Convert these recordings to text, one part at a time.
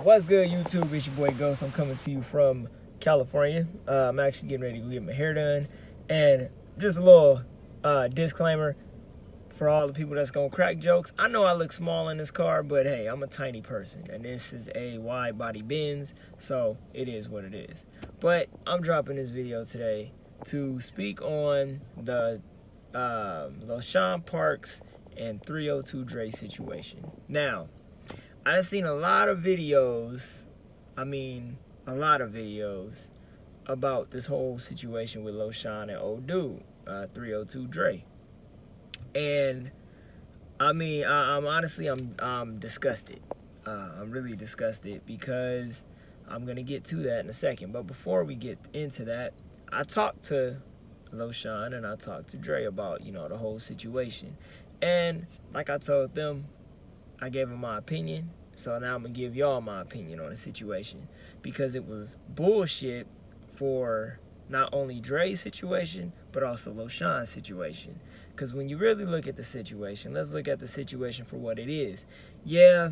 What's good, YouTube? It's your boy Ghost. I'm coming to you from California. I'm actually getting ready to go get my hair done. And just a little disclaimer for all the people that's gonna crack jokes. I know I look small in this car, but hey, I'm a tiny person. And this is a wide body Benz, so it is what it is. But I'm dropping this video today to speak on the Shawn Parks and 302 Dre situation. Now, I've seen a lot of videos, about this whole situation with Lil Shawn and old dude, 302 Dre. And I'm disgusted. I'm really disgusted because I'm gonna get to that in a second. But before we get into that, I talked to Lil Shawn and I talked to Dre about, the whole situation. And like I told them, I gave them my opinion. So now I'm gonna give y'all my opinion on the situation, because it was bullshit for not only Dre's situation, but also Lil Shawn's situation. Because when you really look at the situation, let's look at the situation for what it is. Yeah,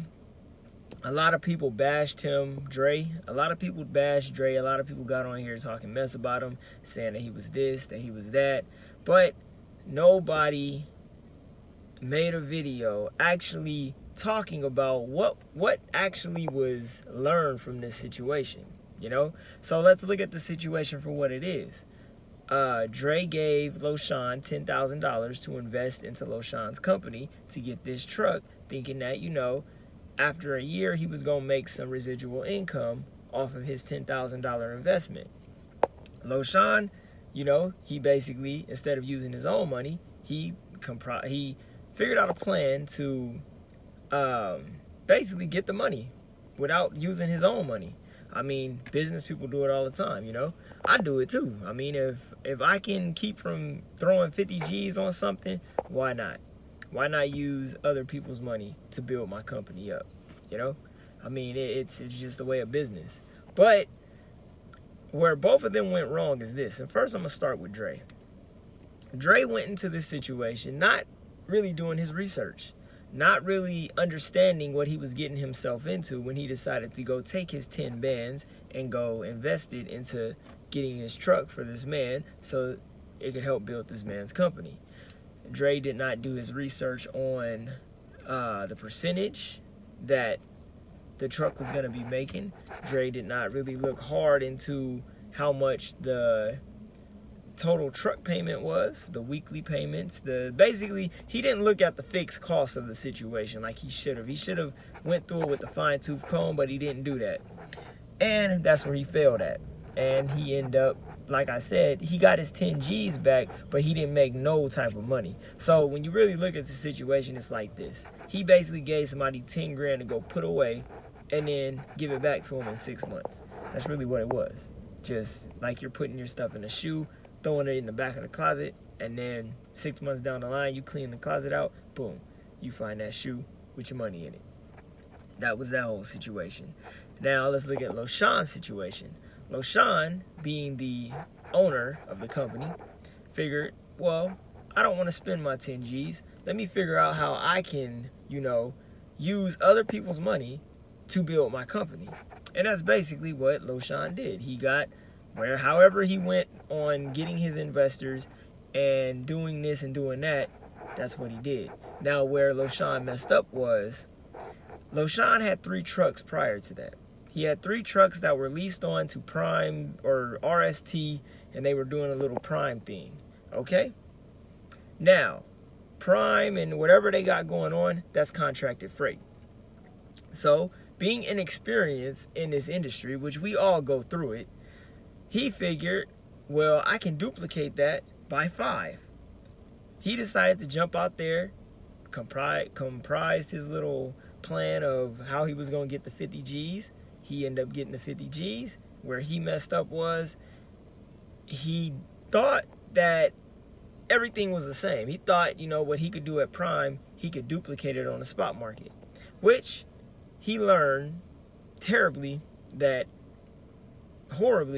a lot of people bashed Dre. A lot of people bashed Dre. A lot of people got on here talking mess about him, saying that he was this, that he was that. But nobody made a video actually talking about what actually was learned from this situation, So let's look at the situation for what it is. Dre gave Lil Shawn $10,000 to invest into Lil Shawn's company to get this truck, thinking that, after a year he was gonna make some residual income off of his $10,000 investment. Lil Shawn, he basically, instead of using his own money, he figured out a plan to basically get the money without using his own money. Business people do it all the time, I do it too. If I can keep from throwing 50 G's on something, why not? Why not use other people's money to build my company up, It's just the way of business. But where both of them went wrong is this. And first I'm going to start with Dre. Dre went into this situation not really doing his research, not really understanding what he was getting himself into when he decided to go take his 10 bands and go invest it into getting this truck for this man so it could help build this man's company. Dre did not do his research on the percentage that the truck was going to be making. Dre did not really look hard into how much the total truck payment was, the weekly payments, basically he didn't look at the fixed cost of the situation like he should have. He should have went through it with a fine-tooth comb, but he didn't do that. And that's where he failed at. And he ended up, like I said, he got his 10 G's back, but he didn't make no type of money. So when you really look at the situation, it's like this. He basically gave somebody 10 grand to go put away and then give it back to him in 6 months. That's really what it was. Just like you're putting your stuff in a shoe, throwing it in the back of the closet, and then 6 months down the line, you clean the closet out, boom, you find that shoe with your money in it. That was that whole situation. Now let's look at Lil Shawn's situation. Lil Shawn, being the owner of the company, figured, well, I don't want to spend my 10 G's. Let me figure out how I can, use other people's money to build my company. And that's basically what Lil Shawn did. He got however he went on getting his investors and doing this and doing that, that's what he did. Now, where Lil Shawn messed up was, Lil Shawn had 3 trucks prior to that. He had 3 trucks that were leased on to Prime or RST, and they were doing a little Prime thing, okay? Now, Prime and whatever they got going on, that's contracted freight. So, being inexperienced in this industry, which we all go through it, he figured, well, I can duplicate that by 5. He decided to jump out there, comprised his little plan of how he was going to get the 50 G's. He ended up getting the 50 G's. Where he messed up was he thought that everything was the same. He thought, what he could do at Prime, he could duplicate it on the spot market, which he learned horribly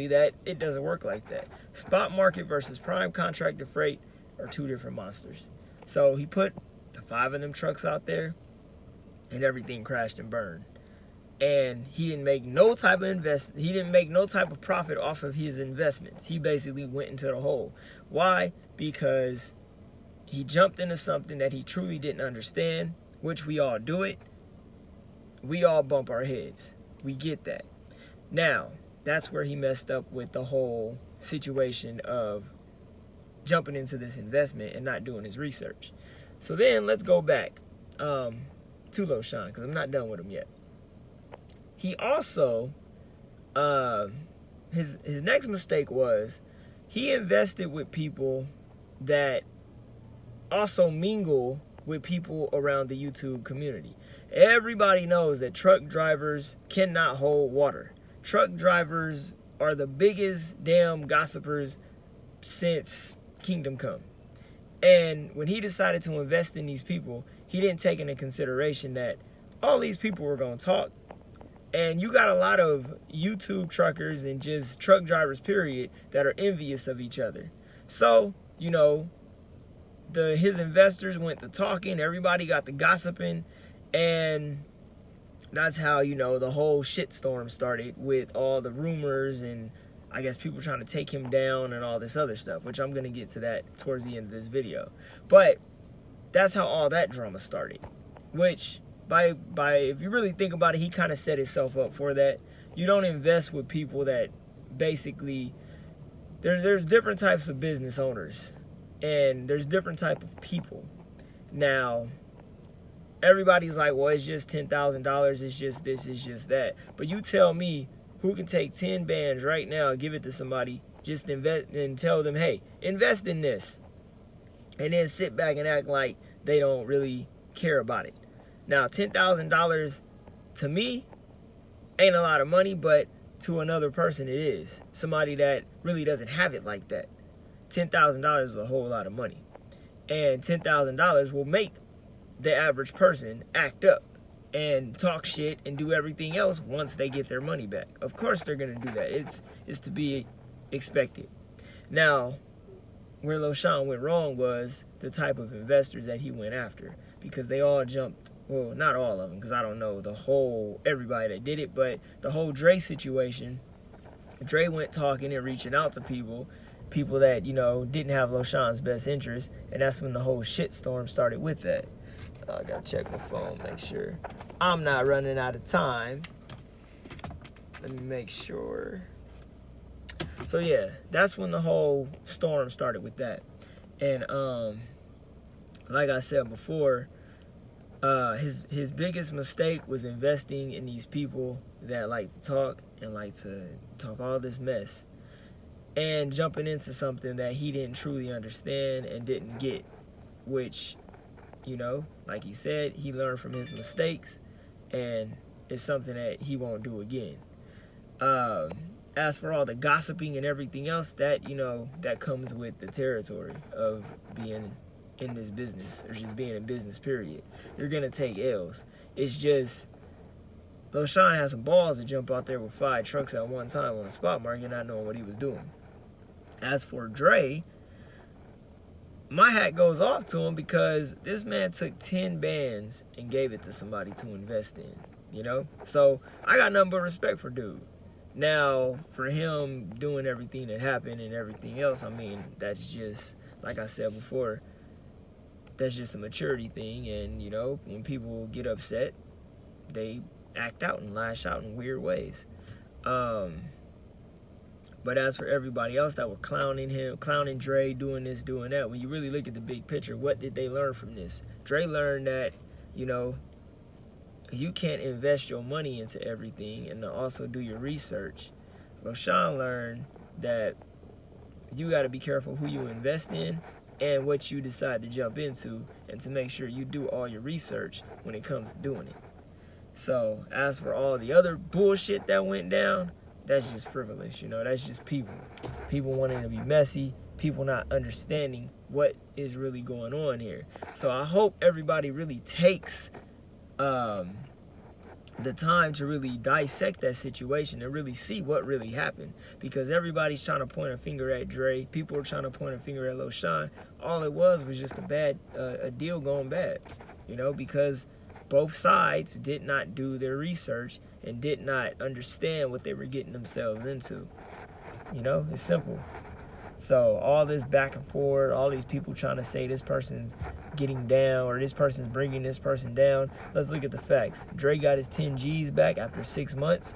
that it doesn't work like that. Spot market versus Prime contracted freight are 2 different monsters. So he put the 5 of them trucks out there and everything crashed and burned. and he didn't make no type of profit off of his investments. He basically went into the hole. Why? Because he jumped into something that he truly didn't understand, which we all do it. We all bump our heads. We get that. Now, that's where he messed up with the whole situation of jumping into this investment and not doing his research. So then let's go back to Lil Shawn, because I'm not done with him yet. He also, his next mistake was he invested with people that also mingle with people around the YouTube community. Everybody knows that truck drivers cannot hold water. Truck drivers are the biggest damn gossipers since Kingdom Come. And when he decided to invest in these people, he didn't take into consideration that all these people were going to talk. And you got a lot of YouTube truckers and just truck drivers, period, that are envious of each other. So, you know, his investors went to talking, everybody got to gossiping, and that's how, you know, the whole shitstorm started with all the rumors and I guess people trying to take him down and all this other stuff, which I'm going to get to that towards the end of this video. But that's how all that drama started, which by if you really think about it, he kind of set himself up for that. You don't invest with people that basically, there's different types of business owners and there's different type of people. Now, everybody's like, well, it's just $10,000, it's just this, it's just that. But you tell me who can take 10 bands right now, give it to somebody, just invest and tell them, hey, invest in this, and then sit back and act like they don't really care about it. Now, $10,000 to me ain't a lot of money, but to another person it is. Somebody that really doesn't have it like that. $10,000 is a whole lot of money. And $10,000 will make the average person act up and talk shit and do everything else once they get their money back. Of course they're going to do that. It's to be expected. Now, where Lil Shawn went wrong was the type of investors that he went after, because they all jumped, well, not all of them, because I don't know everybody that did it, but the whole Dre situation, Dre went talking and reaching out to people that, you know, didn't have Lil Shawn's best interest, and that's when the whole shitstorm started with that. I gotta check my phone, make sure I'm not running out of time. Let me make sure. So yeah, that's when the whole storm started with that. And like I said before, his biggest mistake was investing in these people that like to talk and like to talk all this mess, and jumping into something that he didn't truly understand and didn't get, which, you know, like he said, he learned from his mistakes, and it's something that he won't do again. As for all the gossiping and everything else, that, you know, that comes with the territory of being in this business, or just being in business, period. You're gonna take L's. It's just, Lil Shawn had some balls to jump out there with 5 trucks at one time on the spot market, not knowing what he was doing. As for Dre, my hat goes off to him, because this man took 10 bands and gave it to somebody to invest in, you know? So I got nothing but respect for dude. Now, for him doing everything that happened and everything else, I mean, that's just, like I said before, that's just a maturity thing. And, you know, when people get upset, they act out and lash out in weird ways. But as for everybody else that were clowning him, clowning Dre, doing this, doing that, when you really look at the big picture, what did they learn from this? Dre learned that, you know, you can't invest your money into everything and also do your research. Lil Shawn learned that you got to be careful who you invest in and what you decide to jump into, and to make sure you do all your research when it comes to doing it. So as for all the other bullshit that went down, that's just frivolous, you know, that's just people wanting to be messy, people not understanding what is really going on here. So I hope everybody really takes the time to really dissect that situation and really see what really happened, because everybody's trying to point a finger at Dre, people are trying to point a finger at Lil Shawn. All it was just a deal going bad, you know, because both sides did not do their research and did not understand what they were getting themselves into. You know, it's simple. So all this back and forth, all these people trying to say this person's getting down or this person's bringing this person down. Let's look at the facts. Dre got his 10 G's back after 6 months,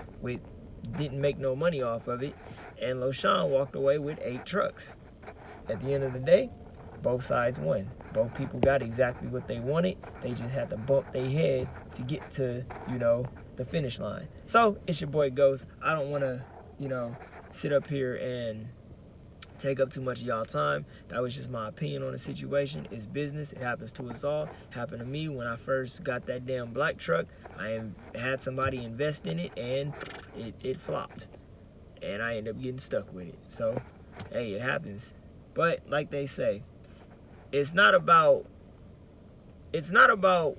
didn't make no money off of it, and Shawn walked away with 8 trucks. At the end of the day, both sides won. Both people got exactly what they wanted. They just had to bump their head to get to, the finish line. So it's your boy Ghost. I don't want to, sit up here and take up too much of y'all time. That was just my opinion on the situation. It's business. It happens to us all. It happened to me when I first got that damn black truck. I had somebody invest in it and it flopped. And I ended up getting stuck with it. So, hey, it happens. But like they say, it's not about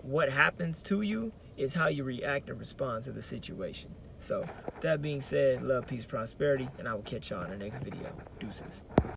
what happens to you, it's how you react and respond to the situation. So, with that being said, love, peace, prosperity, and I will catch y'all in the next video. Deuces.